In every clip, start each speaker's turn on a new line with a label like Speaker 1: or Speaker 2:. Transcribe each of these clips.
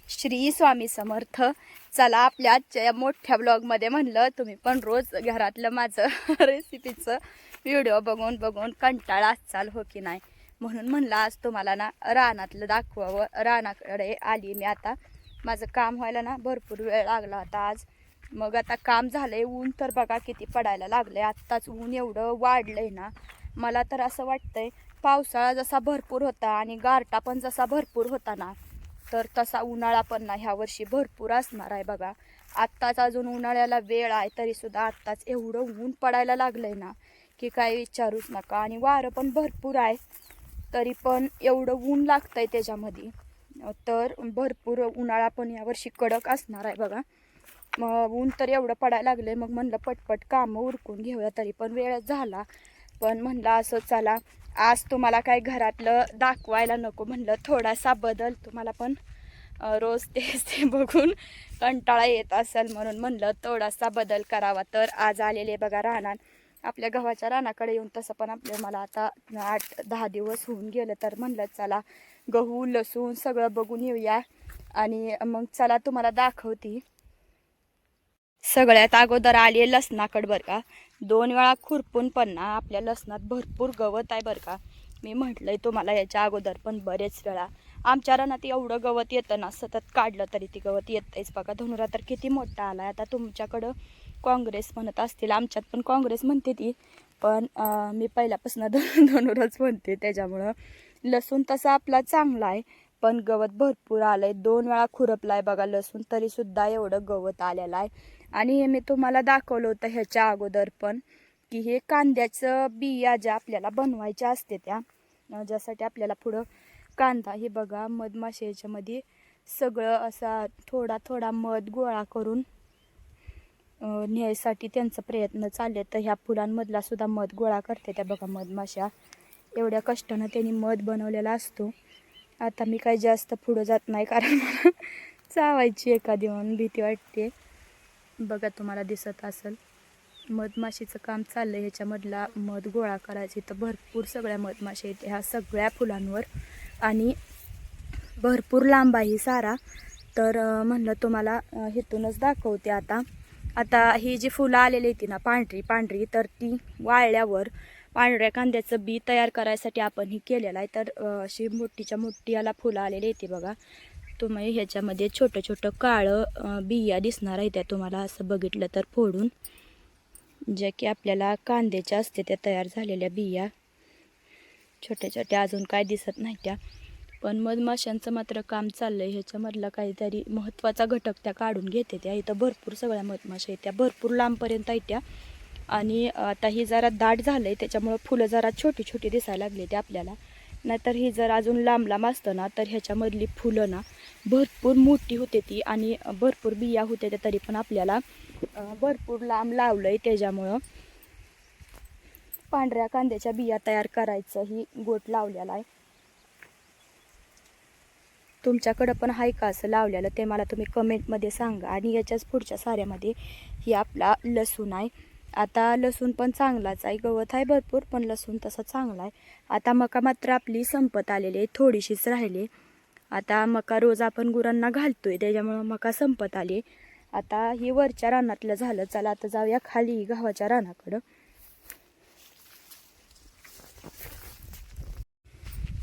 Speaker 1: श्री स्वामी समर्थ. चला आपल्या आजच्या या मोठ्या ब्लॉगमध्ये म्हणलं तुम्ही पण रोज घरातलं माझं रेसिपीचं व्हिडिओ बघून बघून कंटाळा चाल हो की नाही, म्हणून म्हणलं आज तुम्हाला ना रानातलं दाखवावं. रानाकडे आली मी आता. माझं काम व्हायला ना भरपूर वेळ लागला होता आज. मग आता काम झालंय. ऊन तर बघा किती पडायला लागलंय. आत्ताच ऊन एवढं वाढलंय ना, मला तर असं वाटतंय पावसाळा जसा भरपूर होता आणि गारटा पण जसा भरपूर होता ना, तर तसा उन्हाळा पण ना ह्या वर्षी भरपूर असणार आहे बघा. आत्ताच अजून उन्हाळ्याला वेळ आहे तरीसुद्धा आत्ताच एवढं ऊन पडायला लागलंय ना की काय विचारूच नका. आणि वारं पण भरपूर आहे तरी पण एवढं ऊन लागतंय त्याच्यामध्ये. तर भरपूर उन्हाळा पण यावर्षी कडक असणार आहे बघा. मग ऊन तर एवढं पडायला लागलंय. मग म्हणलं पटपट कामं उरकून घेऊया, तरी पण वेळच झाला. पण म्हणलं असं चला आज तुम्हाला काय घरातलं दाखवायला नको, म्हणलं थोडासा बदल. तुम्हाला पण रोज तेच ते बघून कंटाळा येत असेल म्हणून म्हणलं थोडासा बदल करावा. तर आज आलेले बघा रानात. आपल्या गव्हाच्या रानाकडे येऊन तसं पण मला आता 8-10 दिवस होऊन गेलं. तर म्हणलं चला गहू लसूण सगळं बघून येऊया आणि मग चला तुम्हाला दाखवती. सगळ्यात अगोदर आली लसणाकडं बरं का. 2 वेळा खुरपून पण ना आपल्या लसणात भरपूर गवत आहे बरं का. मी म्हटलंय तुम्हाला याच्या अगोदर पण बरेच वेळा. आमच्या रानात एवढं गवत येतं ना, सतत काढलं तरी ती गवत येतंच बघा. धनुरा तर किती मोठा आलाय. आता तुमच्याकडं काँग्रेस म्हणत असतील, आमच्यात पण काँग्रेस म्हणते ती, पण मी पहिल्यापासून धनुरच म्हणते. त्याच्यामुळं लसूण तसा आपला चांगला आहे पण गवत भरपूर आलंय. 2 वेळा खुरपलाय बघा लसूण, तरीसुद्धा एवढं गवत आलेलं आहे. आणि हे मी तुम्हाला दाखवलं होतं ह्याच्या अगोदर पण, की हे कांद्याचं बिया ज्या आपल्याला बनवायच्या असते त्या, ज्यासाठी आपल्याला पुढं कांदा, हे बघा मधमाशी ह्याच्यामध्ये सगळं असा थोडा थोडा मध गोळा करून न्यायसाठी त्यांचा प्रयत्न चालले. तर ह्या फुलांमधला सुद्धा मध गोळा करते त्या बघा मधमाशा. एवढ्या कष्टानं त्यांनी मध बनवलेला असतो. आता मी काही जास्त पुढं जात नाही कारण मला चावायची एखादी म्हणून भीती वाटते. बघा तुम्हाला दिसत असेल मधमाशीचं काम चाललंय. ह्याच्यामधला मध गोळा करायची. तर भरपूर सगळ्या मधमाशा येते ह्या सगळ्या फुलांवर आणि भरपूर लांब आहे सारा. तर म्हणलं तुम्हाला इथूनच दाखवते. आता ही जी फुलं आलेली होती ना पांढरी पांढरी, तर ती वाळल्यावर पांढऱ्या कांद्याचं बी तयार करायसाठी आपण ही केलेलं आहे. तर अशी मोठीच्या मोठी याला फुलं आलेली येते बघा. तुम्ही ह्याच्यामध्ये छोटं छोटं काळं बिया दिसणार आहे त्या तुम्हाला असं बघितलं तर फोडून, ज्या की आपल्याला कांद्याच्या असते त्या तयार झालेल्या बिया. छोट्या छोट्या अजून काय दिसत नाही त्या. पण मधमाशांचं मात्र काम चाललंय. ह्याच्यामधला काहीतरी महत्त्वाचा घटक त्या काढून घेते त्या. इथं भरपूर सगळ्या मधमाशा आहेत त्या, भरपूर लांबपर्यंत आहेत त्या. आणि आता ही जरा दाट झालंय त्याच्यामुळं फुलं जरा छोटी छोटी दिसायला लागली ते आपल्याला. नाहीतर ही जर अजून लांब लांब असतं ना तर ह्याच्यामधली फुलं ना भरपूर मोठी होते ती आणि भरपूर बिया होते त्या. तरी पण आपल्याला भरपूर लांब लावलंय त्याच्यामुळं पांढऱ्या कांद्याच्या बिया तयार करायचं ही गोट लावलेला आहे. तुमच्याकडं पण आहे का असं लावलेलं ते मला तुम्ही कमेंटमध्ये सांगा. आणि याच्याच पुढच्या साऱ्यामध्ये ही आपला लसूण आहे. आता लसूण पण चांगलाच आहे. गवत आहे भरपूर पण लसूण तसा चांगला आहे. आता मका मात्र आपली संपत आलेली आहे, थोडीशीच राहिली. आता मका रोज आपण गुरांना घालतोय त्याच्यामुळं मका संपत आली. आता ही वरच्या रानातलं झालं. चला आता जाऊया खाली गव्हाच्या रानाकडं.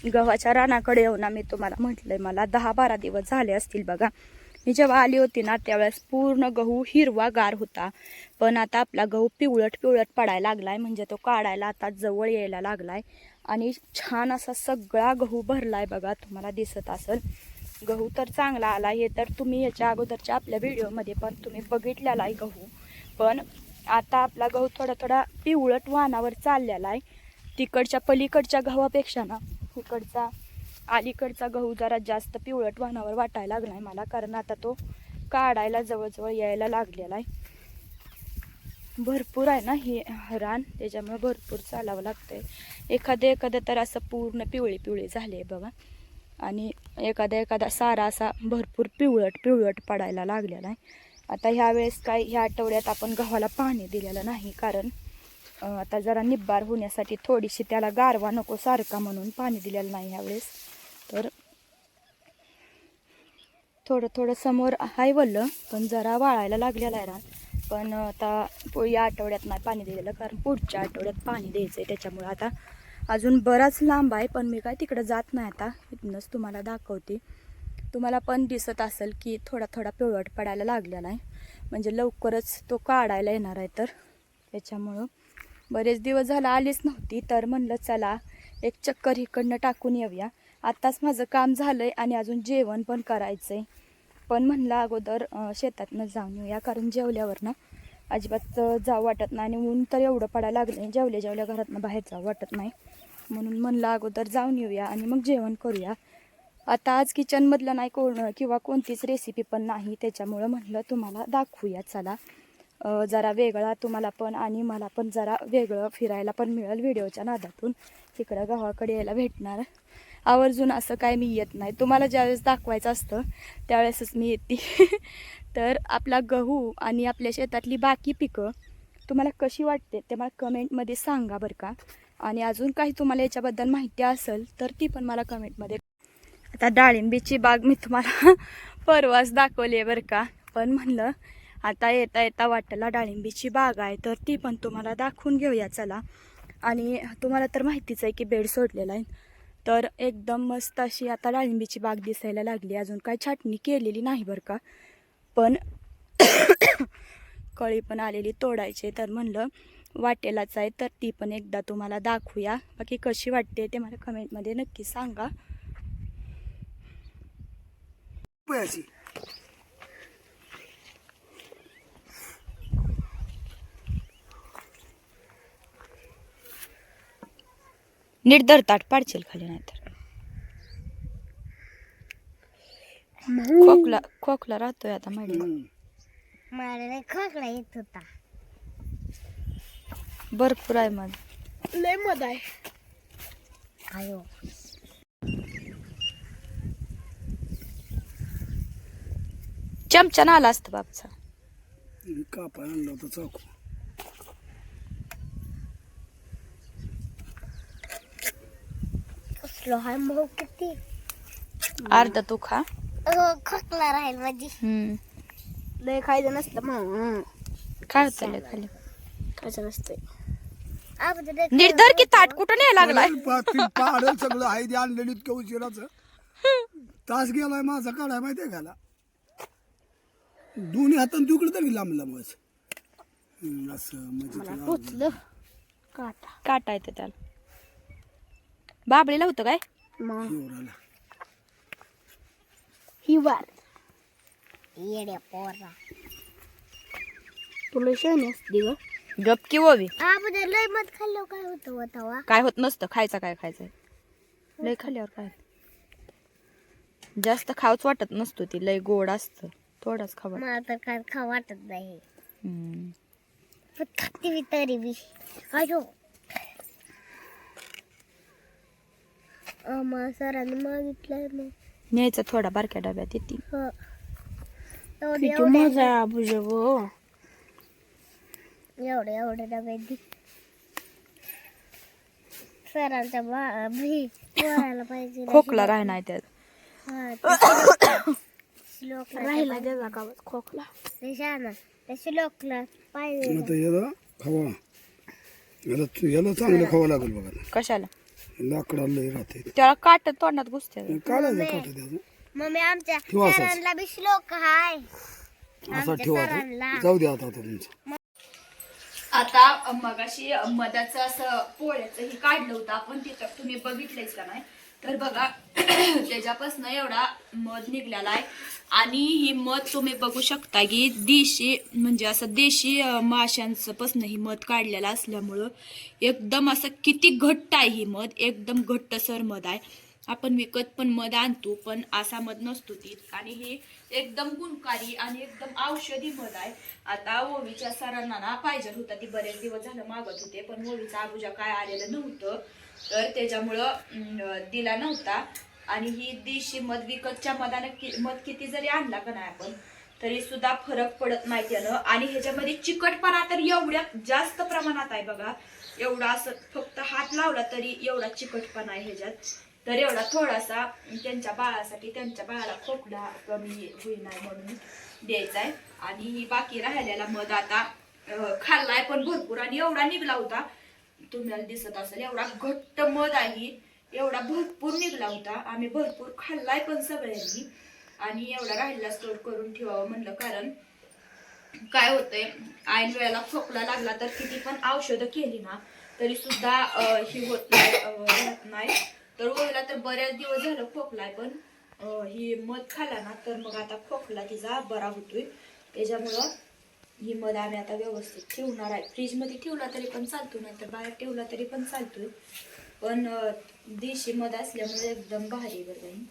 Speaker 1: गव्हाच्या रानाकडे येऊन मी तुम्हाला म्हटलंय मला 10-12 दिवस झाले असतील बघा. मी जेव्हा आली होती ना त्यावेळेस पूर्ण गहू हिरवागार होता. पण आता आपला गहू पिवळट पिवळट पडायला लागलाय, म्हणजे तो काढायला आता जवळ यायला लागलाय. आणि छान असा सगळा गहू भरलाय बघा. तुम्हाला दिसत असेल गहू तर चांगला आला. हे तर तुम्ही याच्या अगोदरच्या आपल्या व्हिडिओमध्ये पण तुम्ही बघितलेला आहे गहू. पण आता आपला गहू थोडा थोडा पिवळट वाणावर चाललेला आहे. तिकडच्या पलीकडच्या गव्हापेक्षा ना इकडचा अलीकडचा गहू जरा जास्त पिवळट वाणावर वाटायला लागलाय मला, कारण आता तो काढायला जवळजवळ यायला लागलेला आहे. भरपूर आहे ना हे रान, त्याच्यामुळे भरपूर चालावं लागतंय. एखादं तर असं पूर्ण पिवळी पिवळी झाले बघा. आणि एखादा सारा असा भरपूर पिवळट पिवळट पडायला लागलेला आहे. आता ह्यावेळेस काय ह्या आठवड्यात आपण गव्हाला पाणी दिलेलं नाही, कारण आता जरा निब्बार होण्यासाठी थोडीशी त्याला गारवा नको सारखा म्हणून पाणी दिलेलं नाही ह्यावेळेस. तर थोडं थोडं समोर आहे वल्लं, पण जरा वाळायला लागलेलं आहे रान. पण आता या आठवड्यात नाही पाणी दिलेलं, कारण पुढच्या आठवड्यात पाणी द्यायचं आहे. त्याच्यामुळे आता अजून बराच लांब आहे, पण मी काय तिकडं जात नाही. आता इथनंच तुम्हाला दाखवते. तुम्हाला पण दिसत असेल की थोडा थोडा पिवळट पडायला लागलेला आहे, म्हणजे लवकरच तो काढायला येणार आहे. तर त्याच्यामुळं बरेच दिवस झाला आलीच नव्हती, तर म्हणलं चला एक चक्कर इकडनं टाकून येऊया. आत्ताच माझं काम झालंय आणि अजून जेवण पण करायचंय, पण म्हणलं अगोदर शेतातनं जाऊन येऊया, कारण जेवल्यावर ना अजिबात जाऊ वाटत नाही. आणि ऊन तर एवढं पडायला लागलं, जेवल्या घरातनं बाहेर जाऊ वाटत नाही. म्हणून म्हणलं अगोदर जाऊन येऊया आणि मग जेवण करूया. आता आज किचनमधलं नाही किंवा कोणतीच रेसिपी पण नाही, त्याच्यामुळं म्हणलं तुम्हाला दाखवूया. चला जरा वेगळा तुम्हाला पण आणि मला पण जरा वेगळं फिरायला पण मिळेल व्हिडिओच्या नादातून. तिकडं गावाकडे यायला भेटणार. आवर्जून असं काय मी येत नाही, तुम्हाला ज्यावेळेस दाखवायचं असतं त्यावेळेसच मी येते. तर आपला गहू आणि आपल्या शेतातली बाकी पिकं तुम्हाला कशी वाटते ते मला कमेंटमध्ये सांगा बरं का. आणि अजून काही तुम्हाला याच्याबद्दल माहिती असेल तर ती पण मला कमेंटमध्ये. आता डाळिंबीची बाग मी तुम्हाला परवाच दाखवली आहे बरं का, पण म्हणलं आता येता येता वाटेला डाळिंबीची बाग आहे, तर ती पण तुम्हाला दाखवून घेऊया. चला. आणि तुम्हाला तर माहितीच आहे की बेड सोडलेला आहे, तर एकदम मस्त अशी आता डाळिंबीची बाग दिसायला लागली. अजून काही छाटणी केलेली नाही बरं का, पण कळी पण आलेली तोडायचे. तर म्हणलं वाटेलाच आहे, तर ती पण एकदा तुम्हाला दाखवूया. बाकी कशी वाटते ते मला कमेंटमध्ये नक्की सांगा. नीट धरताट पाडशील खाली, नाही तर खोकला राहतोय आता मॅडम.
Speaker 2: मला खोकला येत होता.
Speaker 1: भरपूर आहे मग,
Speaker 2: लय मध आहे. आयो
Speaker 1: चमचा आला असतं बापचा.
Speaker 3: कापाय आणला होता चाकू.
Speaker 2: कसलो हाय मग किती
Speaker 1: अर्धा तू खा.
Speaker 2: खोकला राहील माझी. लय खायचं नसतं मग.
Speaker 1: काय होतं खाली
Speaker 2: खायचं नसतं.
Speaker 1: नीट धर की ताट कुठं नाही लागलाय.
Speaker 3: पाडल सगळं आहे ते आणलेली इतक्या उशिराचं तास गेलाय माझा काढाय माहितीये घाला. दोन्ही हातान तिकडे तरी लांब लांब असं म्हणजे
Speaker 1: काटा येतं त्याला. बाबळीला होतं काय
Speaker 2: हिवार येड्या पोरा. तुला शहाणी असते ग.
Speaker 1: गपकी ओवी.
Speaker 2: लय मध खाल्लं काय होतं तवा.
Speaker 1: काय होत नसतं, खायचं काय खायचंय. लय खाल्ल्यावर काय जास्त खाऊच वाटत नसतो, ती लय गोड असतं. थोडाच खावा.
Speaker 2: मला तर काय खा वाटत नाही. खाते मी तरी बी. अयो सरांनी मागितलंय मग
Speaker 1: न्यायचं थोडा बारक्या डब्यात येते.
Speaker 2: मजा बुजव एवढे डबे दे. सरांच्या पोरायला पाहिजे.
Speaker 1: खोकला राहणार त्यात.
Speaker 2: राहिला त्याचा का खोकला. श्लोकला पाहिजे.
Speaker 3: आता याला खावा, याला चांगलं खावं लागेल बघा.
Speaker 1: कशाला?
Speaker 3: लाकडा लय राहते
Speaker 1: त्याला काट तोंडात घुसते.
Speaker 3: काढायचं काढ त्याचं.
Speaker 2: मम्मी आमच्या
Speaker 3: ठेवा असंच.
Speaker 2: सरांना बी श्लोक हाय.
Speaker 3: असा ठेवा आता. जाऊ द्या आता तुमचं.
Speaker 1: आता मगाशी मधाचं असं पोळ्याचं हे काढलं होतं आपण, तिथं तुम्ही बघितलंच का नाही. तर बघा त्याच्यापासून एवढा मध निघलेला आहे. आणि ही मध तुम्ही बघू शकता की देशी म्हणजे असं देशी माशांचं पासून ही मध काढलेला असल्यामुळं एकदम असं किती घट्ट आहे ही मध. एकदम घट्टसर मध आहे. आपण विकत पण मध आणतो, पण असा मध नसतो ती. आणि हे एकदम गुणकारी आणि एकदम औषधी मध आहे. आता ओवीच्या सरांना ना पाहिजे होता, ती बरेच दिवस झालं मागत होते, पण ओवीचा आबुजा काय आलेलं नव्हतं, तर त्याच्यामुळं दिला नव्हता. आणि ही देशी मध विकतच्या मधानं मध किती जरी आणला का नाही आपण तरी सुद्धा फरक पडत नाही त्यानं. आणि ह्याच्यामध्ये चिकटपणा तर एवढ्या जास्त प्रमाणात आहे बघा. एवढा असं फक्त हात लावला तरी एवढा चिकटपणा आहे ह्याच्यात. तर एवढा थोडासा त्यांच्या बाळासाठी, त्यांच्या बाळाला खोकला कमी होईना म्हणून द्यायचा आहे. आणि बाकी राहिलेला मध आता खाल्लाय पण भरपूर, आणि एवढा निघला होता, तुम्हाला दिसत असेल एवढा घट्ट मध आहे, एवढा भरपूर निघला होता. आम्ही भरपूर खाल्लाय पण सगळ्यांनी, आणि एवढा राहिलेला स्टोर करून ठेवावं म्हणलं. कारण काय होतंय, ऐन वेळेला खोकला लागला तर किती पण औषधं केली ना तरी सुद्धा ही होत नाही, राहत नाही. तर ओळीला तर बऱ्याच दिवस झालं खोकलाय, पण ही मध खाल्ला ना तर मग आता खोकला तिचा बरा होतोय. त्याच्यामुळं ही मध आम्ही आता व्यवस्थित ठेवणार आहे. फ्रीजमध्ये ठेवला तरी पण चालतो, नाही तर बाहेर ठेवला तरी पण चालतोय. पण देशी मध असल्यामुळे एकदम भारी बरं.